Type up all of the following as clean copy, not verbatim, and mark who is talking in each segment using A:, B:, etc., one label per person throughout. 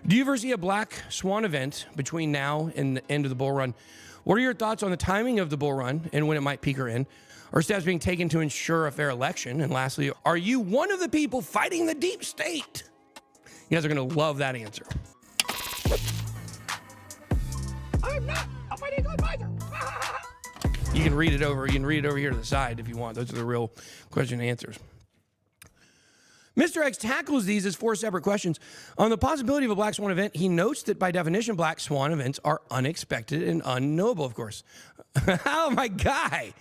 A: Do you foresee a black swan event between now and the end of the bull run? What are your thoughts on the timing of the bull run and when it might peak or end? Are steps being taken to ensure a fair election? And lastly, are you one of the people fighting the deep state? You guys are going to love that answer. I'm not a financial advisor. You can read it over. You can read it over here to the side if you want. Those are the real question and answers. Mr. X tackles these as 4 separate questions. On the possibility of a black swan event, he notes that by definition, black swan events are unexpected and unknowable, of course. Oh, my guy.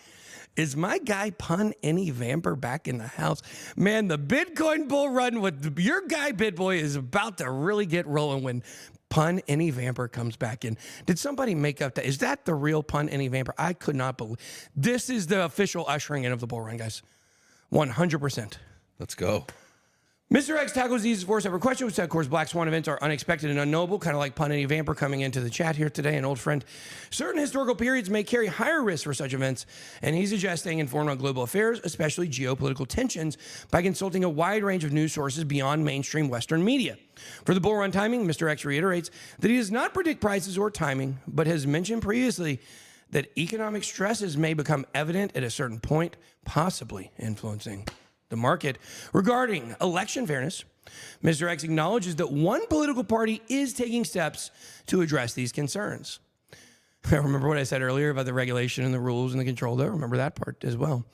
A: Is my guy Pun Any Vamper back in the house? Man, the Bitcoin bull run with your guy BitBoy is about to really get rolling when Pun Any Vamper comes back in. Did somebody make up that? Is that the real Pun Any Vamper? I could not believe. This is the official ushering in of the bull run, guys. 100%.
B: Let's go.
A: Mr. X tackles these 4 separate questions, which, of course, black swan events are unexpected and unknowable, kind of like Pun Any Vamper coming into the chat here today, an old friend. Certain historical periods may carry higher risk for such events, and he's suggesting informed on global affairs, especially geopolitical tensions, by consulting a wide range of news sources beyond mainstream Western media. For the bull run timing, Mr. X reiterates that he does not predict prices or timing, but has mentioned previously that economic stresses may become evident at a certain point, possibly influencing the market. Regarding election fairness, Mr. X acknowledges that one political party is taking steps to address these concerns. Remember what I said earlier about the regulation and the rules and the control, though? Remember that part as well.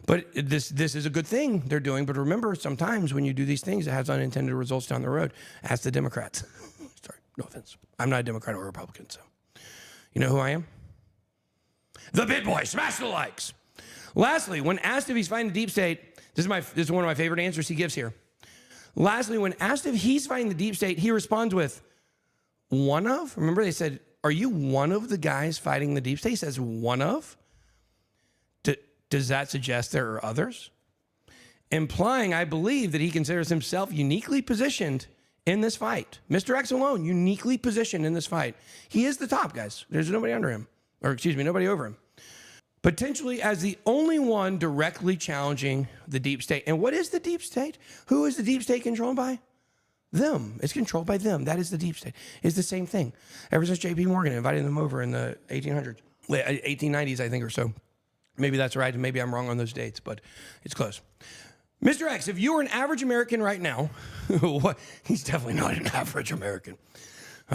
A: But this is a good thing they're doing. But remember, sometimes when you do these things, it has unintended results down the road. Ask the Democrats. Sorry, no offense. I'm not a Democrat or a Republican, so. You know who I am? The BitBoy. Smash the likes. Lastly, when asked if he's fighting the deep state, this is one of my favorite answers he gives here. Lastly, when asked if he's fighting the deep state, he responds with, one of? Remember they said, are you one of the guys fighting the deep state? He says, one of? Does that suggest there are others? Implying, I believe, that he considers himself uniquely positioned in this fight. Mr. X alone, uniquely positioned in this fight. He is the top, guys. There's nobody under him. Or excuse me, nobody over him. Potentially as the only one directly challenging the deep state. And what is the deep state? Who is the deep state controlled by? Them. It's controlled by them. That is the deep state. It's the same thing. Ever since J.P. Morgan invited them over in the 1890s, I think, or so. Maybe that's right, and maybe I'm wrong on those dates, but it's close. Mr. X, if you were an average American right now, he's definitely not an average American.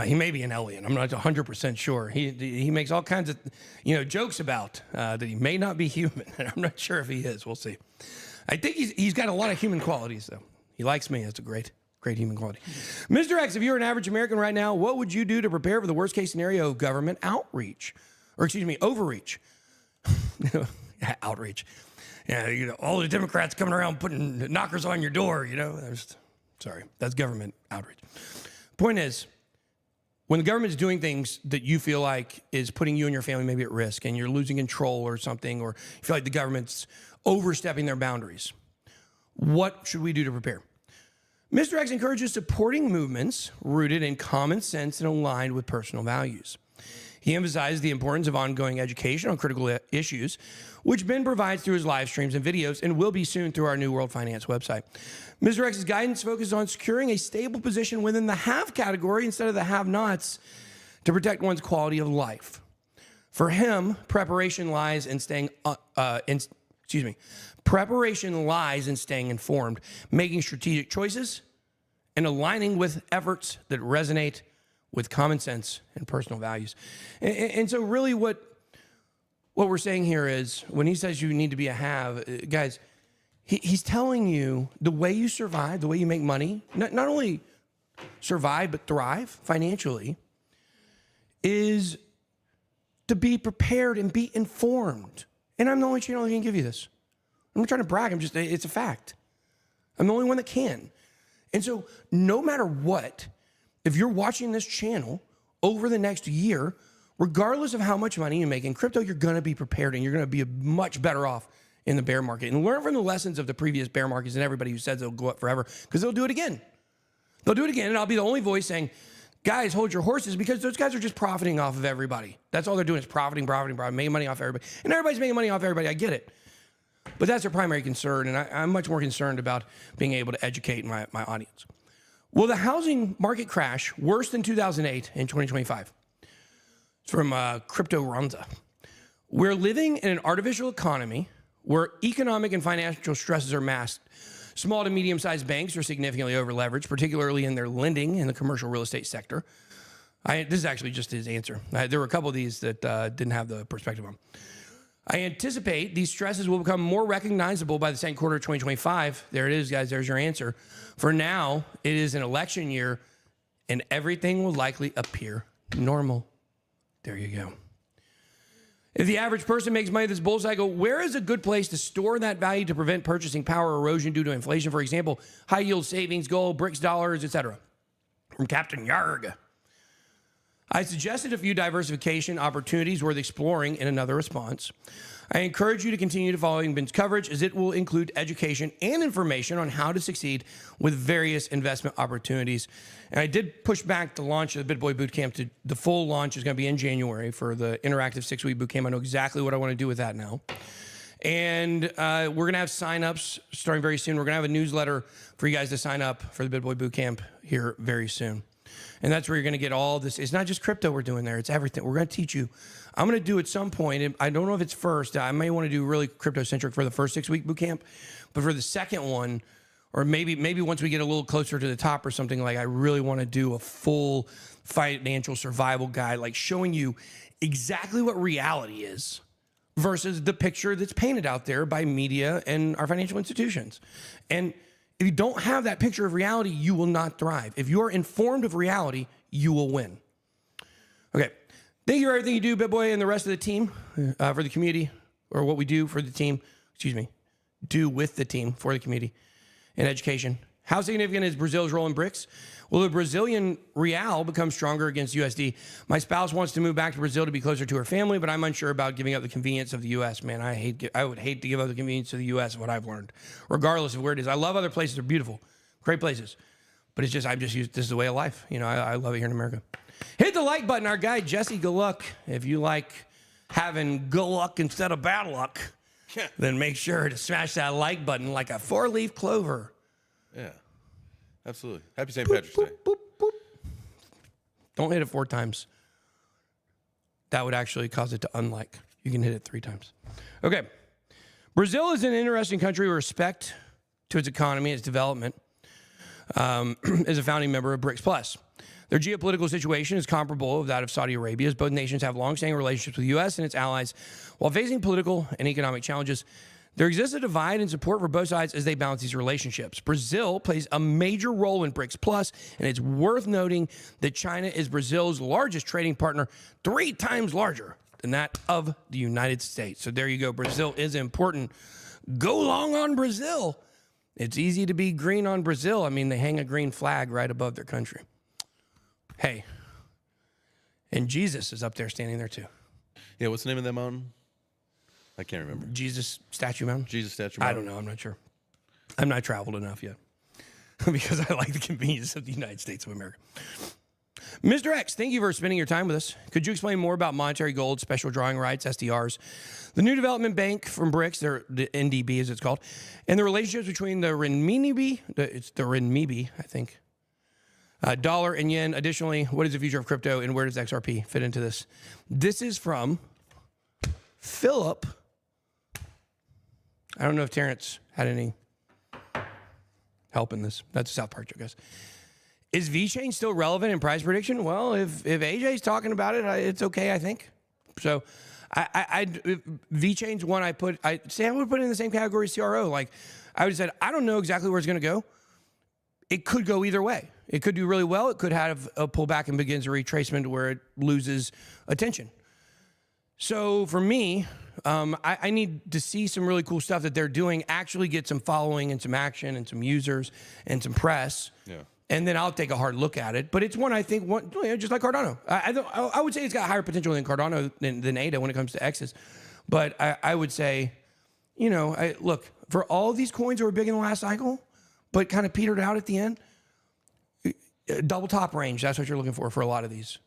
A: He may be an alien. I'm not 100% sure. He makes all kinds of jokes about that he may not be human, and I'm not sure if he is. We'll see. I think he's got a lot of human qualities, though. He likes me. That's a great human quality. Mr. X, if you're an average American right now, what would you do to prepare for the worst case scenario of government outreach? Or excuse me, overreach. Outreach. Yeah, all the Democrats coming around putting knockers on your door, Sorry, that's government outreach. Point is, when the government is doing things that you feel like is putting you and your family maybe at risk and you're losing control or something, or you feel like the government's overstepping their boundaries, what should we do to prepare? Mr. X encourages supporting movements rooted in common sense and aligned with personal values. He emphasizes the importance of ongoing education on critical issues, which Ben provides through his live streams and videos and will be soon through our New World Finance website. Mr. X's guidance focuses on securing a stable position within the have category instead of the have-nots to protect one's quality of life. For him, preparation lies in staying informed, making strategic choices, and aligning with efforts that resonate with common sense and personal values. And so really what we're saying here is when he says you need to be a have, guys, he's telling you the way you survive, the way you make money, not only survive but thrive financially, is to be prepared and be informed. And I'm the only channel that can give you this. I'm not trying to brag. It's a fact. I'm the only one that can. And so no matter what, if you're watching this channel over the next year, regardless of how much money you make in crypto, you're going to be prepared and you're going to be much better off in the bear market. And learn from the lessons of the previous bear markets and everybody who says they'll go up forever, because they'll do it again. They'll do it again, and I'll be the only voice saying, guys, hold your horses, because those guys are just profiting off of everybody. That's all they're doing is profiting, making money off everybody. And everybody's making money off everybody. I get it. But that's their primary concern, and I'm much more concerned about being able to educate my audience. Will the housing market crash worse than 2008 in 2025? It's from Crypto Ronza. We're living in an artificial economy where economic and financial stresses are masked. Small to medium-sized banks are significantly over-leveraged, particularly in their lending in the commercial real estate sector. This is actually just his answer. There were a couple of these that didn't have the perspective on. I anticipate these stresses will become more recognizable by the second quarter of 2025. There it is, guys. There's your answer. For now, it is an election year, and everything will likely appear normal. There you go. If the average person makes money this bull cycle, where is a good place to store that value to prevent purchasing power erosion due to inflation? For example, high-yield savings, gold, BRICS dollars, etc. From Captain Yarg. I suggested a few diversification opportunities worth exploring in another response. I encourage you to continue to follow Ben's coverage, as it will include education and information on how to succeed with various investment opportunities. And I did push back the launch of the BitBoy Bootcamp to the full launch is going to be in January for the interactive 6-week bootcamp. I know exactly what I want to do with that now. And we're going to have signups starting very soon. We're going to have a newsletter for you guys to sign up for the BitBoy Bootcamp here very soon. And that's where you're going to get all this. It's not just crypto we're doing there. It's everything. We're going to teach you. I'm going to do at some point, and I don't know if it's first. I may want to do really crypto-centric for the first 6-week bootcamp. But for the second one, or maybe once we get a little closer to the top or something, like I really want to do a full financial survival guide, like showing you exactly what reality is versus the picture that's painted out there by media and our financial institutions. And if you don't have that picture of reality, you will not thrive. If you are informed of reality, you will win. Okay. Thank you for everything you do, BitBoy, and the rest of the team for the community, or what we do for the team, do with the team for the community and education. How significant is Brazil's role in BRICS? Will the Brazilian real become stronger against USD? My spouse wants to move back to Brazil to be closer to her family, but I'm unsure about giving up the convenience of the U.S. Man, I would hate to give up the convenience of the U.S., what I've learned, regardless of where it is. I love other places. They're beautiful, great places. But it's just, this is the way of life. You know, I love it here in America. Hit the like button. Our guy, Jesse, good luck. If you like having good luck instead of bad luck, then make sure to smash that like button like a 4-leaf clover.
B: Yeah, absolutely. Happy St. Patrick's Day.
A: Boop, boop. Don't hit it 4 times. That would actually cause it to unlike. You can hit it 3 times. Okay. Brazil is an interesting country with respect to its economy, its development, as a founding member of BRICS Plus. Their geopolitical situation is comparable to that of Saudi Arabia, as both nations have long-standing relationships with the U.S. and its allies. While facing political and economic challenges, there exists a divide in support for both sides as they balance these relationships. Brazil plays a major role in BRICS Plus, and it's worth noting that China is Brazil's largest trading partner, 3 times larger than that of the United States. So there you go. Brazil is important. Go long on Brazil. It's easy to be green on Brazil. I mean, they hang a green flag right above their country. Hey, and Jesus is up there standing there too.
B: Yeah, what's the name of that mountain? I can't remember.
A: Jesus Statue Mountain?
B: Jesus Statue Mountain?
A: I don't know. I'm not sure. I'm not traveled enough yet because I like the convenience of the United States of America. Mr. X, thank you for spending your time with us. Could you explain more about monetary gold, special drawing rights, SDRs, the new development bank from BRICS, the NDB as it's called, and the relationships between the renminbi, it's the renminbi, I think, dollar and yen. Additionally, what is the future of crypto and where does XRP fit into this? This is from Philip. I don't know if Terrence had any help in this. That's a South Park joke, guys. Is VeChain still relevant in price prediction? Well, if AJ's talking about it, it's okay, I think. So VeChain's one I would put it in the same category as CRO. Like I would have said, I don't know exactly where it's going to go. It could go either way. It could do really well. It could have a pullback and begins a retracement where it loses attention. So for me, I need to see some really cool stuff that they're doing, actually get some following and some action and some users and some press. Yeah. And then I'll take a hard look at it. But it's one I think, just like Cardano. I would say it's got higher potential than Cardano than ADA when it comes to X's. But I would say, look, for all of these coins that were big in the last cycle, but kind of petered out at the end, double top range, that's what you're looking for a lot of these.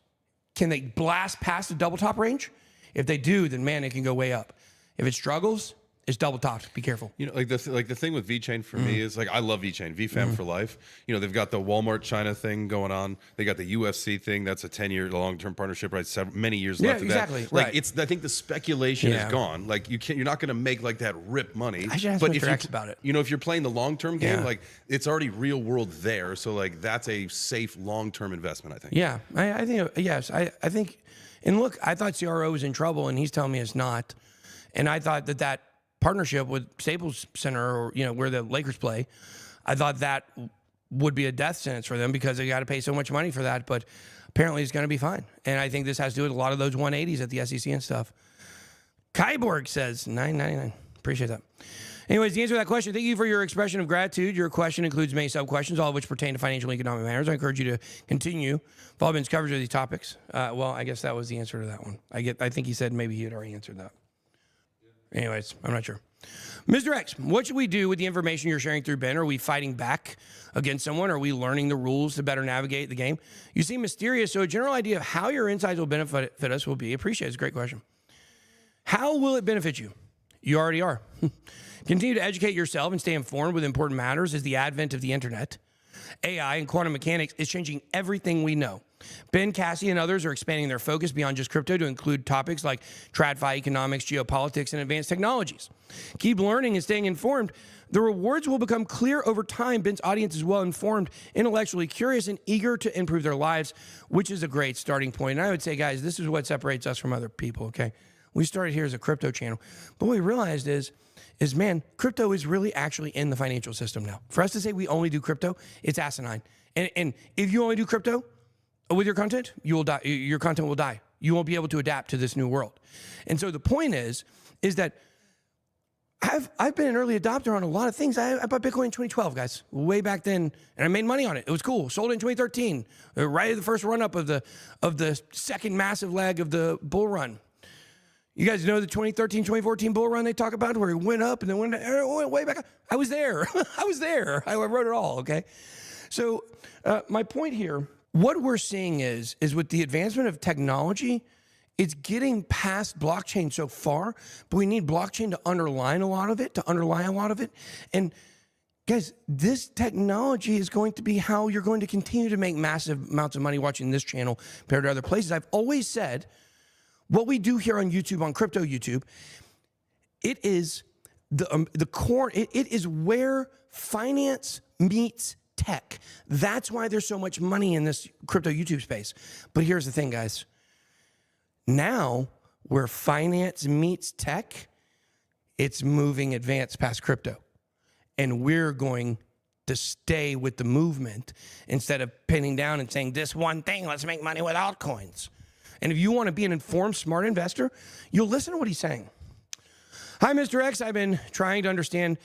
A: Can they blast past the double top range? If they do, then man, it can go way up. If it struggles, It's double topped. Be careful.
B: You know, like the thing with VeChain for me is like I love VeChain, VFam for life. You know, they've got the Walmart China thing going on. They got the UFC thing. That's a 10-year long-term partnership, right? Many years left of
A: exactly.
B: that. Like
A: Right.
B: it's, I think the speculation is gone. Like you're not going to make like that rip money.
A: I should ask Mr. X about it.
B: You know, if you're playing the long-term game,
A: Yeah.
B: like it's already real world there. So like that's a safe long-term investment, I think.
A: Yeah, I think yes. I think, and look, I thought CRO was in trouble, and he's telling me it's not. And I thought that partnership with Staples Center, or where the Lakers play, I thought that would be a death sentence for them because they got to pay so much money for that. But apparently, it's going to be fine. And I think this has to do with a lot of those 180s at the SEC and stuff. Kyborg says $9.99. Appreciate that. Anyways, the answer to that question, thank you for your expression of gratitude. Your question includes many sub-questions, all of which pertain to financial and economic matters. I encourage you to continue follow Ben's coverage of these topics. Well, I guess that was the answer to that one. I think he said maybe he had already answered that. Anyways, I'm not sure. Mr. X, what should we do with the information you're sharing through Ben? Are we fighting back against someone? Are we learning the rules to better navigate the game? You seem mysterious, so a general idea of how your insights will benefit us will be appreciated. It's a great question. How will it benefit you? You already are. Continue to educate yourself and stay informed with important matters as the advent of the internet. AI and quantum mechanics is changing everything we know. Ben, Cassie, and others are expanding their focus beyond just crypto to include topics like TradFi, economics, geopolitics, and advanced technologies. Keep learning and staying informed. The rewards will become clear over time. Ben's audience is well-informed, intellectually curious, and eager to improve their lives, which is a great starting point. And I would say, guys, this is what separates us from other people, okay? We started here as a crypto channel. But what we realized is man, crypto is really actually in the financial system now. For us to say we only do crypto, it's asinine. And if you only do crypto with your content, you will die. Your content will die. You won't be able to adapt to this new world. And so the point is that I've been an early adopter on a lot of things. I bought Bitcoin in 2012, guys, way back then, and I made money on it. It was cool. Sold it in 2013, right at the first run up of the second massive leg of the bull run. You guys know the 2013, 2014 bull run they talk about where it went up and then went way back up? I was there. I was there. I wrote it all, okay? So my point here, what we're seeing is with the advancement of technology, it's getting past blockchain so far, but we need blockchain to underlie a lot of it. And guys, this technology is going to be how you're going to continue to make massive amounts of money watching this channel compared to other places. I've always said, what we do here on YouTube, on crypto YouTube, it is the core. It is where finance meets tech. That's why there's so much money in this crypto YouTube space. But here's the thing, guys. Now, where finance meets tech, it's moving advanced past crypto. And we're going to stay with the movement instead of pinning down and saying, this one thing, let's make money with altcoins. And if you want to be an informed, smart investor, you'll listen to what he's saying. Hi, Mr. X. I've been trying to understand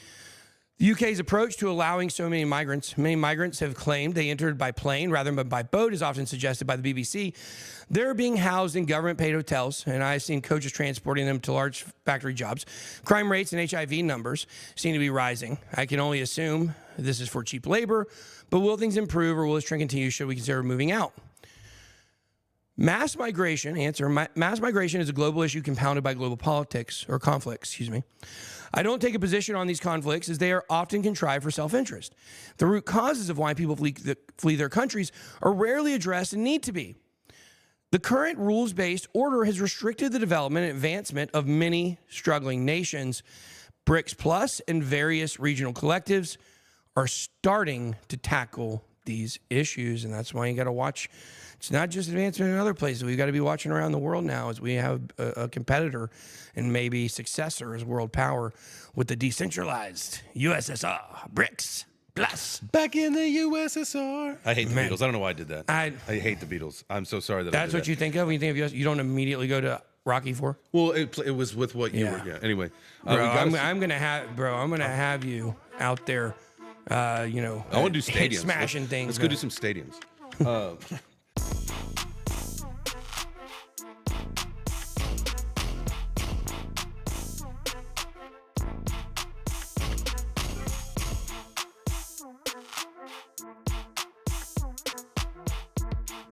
A: the UK's approach to allowing so many migrants. Many migrants have claimed they entered by plane rather than by boat, as often suggested by the BBC. They're being housed in government-paid hotels, and I've seen coaches transporting them to large factory jobs. Crime rates and HIV numbers seem to be rising. I can only assume this is for cheap labor, but will things improve or will this trend continue should we consider moving out? Mass migration is a global issue compounded by global politics, or conflicts, excuse me. I don't take a position on these conflicts as they are often contrived for self-interest. The root causes of why people flee their countries are rarely addressed and need to be. The current rules-based order has restricted the development and advancement of many struggling nations. BRICS Plus and various regional collectives are starting to tackle these issues, and that's why you got to watch. It's not just advancement in other places. We've got to be watching around the world now as we have a competitor and maybe successor as world power with the decentralized USSR, BRICS Plus.
B: Back in the USSR. I hate the Beatles. I don't know why I did that. I hate the Beatles. I'm so sorry that I did that.
A: That's what you think of when you think of US? You don't immediately go to Rocky IV?
B: Well, it was with what you were. Yeah. Anyway,
A: bro, I'm gonna have you out there. I
B: want to do stadiums.
A: Smashing things.
B: Let's go do some stadiums.